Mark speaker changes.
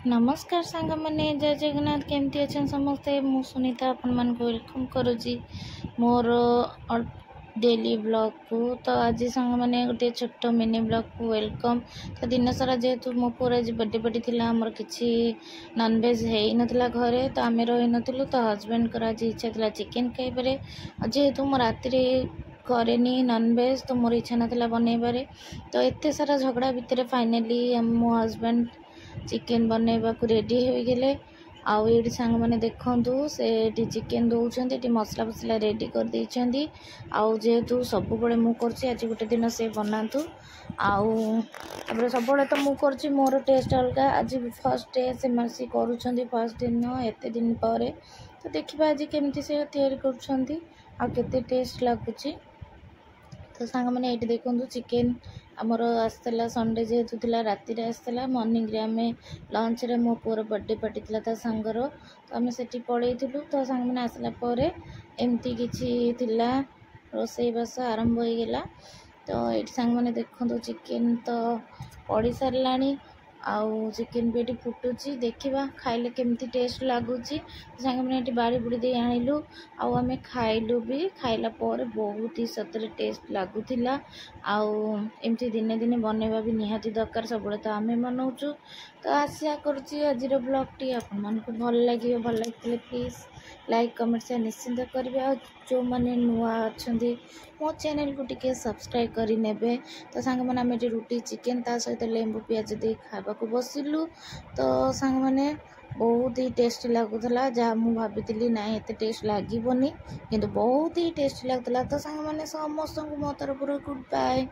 Speaker 1: नमस्कार सांग मैंने जय जगन्नाथ केमती अच्छा समस्ते मु सुनीता अपन मान को वेलकम करुँची मोर डेली ब्लॉग को। तो आज सांग मैंने गोटे छोट मिनी ब्लॉग को वेलकम। तो दिन सारा जेहेतु मो पुअर आज बर्थडे पार्टी थिला हमर किछि नॉनवेज है नथिला घरे तो आमे रही नथिलु। तो हस्बैंड कर आज इच्छा थिला चिकेन खाइबारे जेहेतु मो राति करेनी नॉनवेज तो मोर इच्छा नथिला बनैबारे। तो एते सारा झगड़ा भितर फाइनली मो हस्बैंड चिकेन बनैबा को रेडी हो गले। आउ ये सांग मैंने देखु से चिकेन दौरान ये मसला फसला रेडी कर देइछंदी। आउ जेहेतु सब बड़े मु करछि आज गोटे दिन से बनातु आउ सब तो मु करछि मोर टेस्ट अलग आज फर्स्ट डे से मसी करूछंदी फर्स्ट दिन एते दिन पर। तो देखिबा आज केमती से तैयारी करूछंदी आ केते टेस्ट लागुछि। तो सांग मैंने ये देखु चिकेन आमर आसला संडे जेहेतु थिला राति आसला मॉर्निंग रे आमे लंच रे मो पुअर बर्थडे पार्टी थिला ता सांगर। तो आमे सेठी पळेइथिलु। तो सांग मैंने आसला परे एमती किछि थिला रोसई बास आरंभ हो गला। तो ये सांग मैंने देखु चिकेन तो पड़ी सारलानी आउ चिकेन भी ये फुटुची देखा खाइले केमती टेस्ट लगुच। सांग मैंने ये बाड़ी बुड़ी दे आनिलु आउ आमे खाइलु भी खाइला पर बहुत ही सतरे टेस्ट लगुला। आउ एमती दिने दिने बनैबा भी निहाती दरकार सब तो आमे बनाऊचु। तो आशा करुँची आज ब्लॉग टी आपण मानकु भल लगे भल लगे प्लीज लाइक कमेंट से निश्चिंत करेंगे। आ जो मैंने नुआ अच्छा मो चैनल को टिके सब्सक्राइब करी नेबे। तो सांग मैंने आम रुटी चिकेन ता सहित लेंबू पियाज दे खावा को बसिलु। तो सांग मैंने बहुत ही टेस्टी लगुला जहाँ मुझे भाभी ना एत टेस्ट लगे किंतु बहुत ही टेस्टी लगुला। तो सांग मैंने समस्त मो तरफ गुड बाय।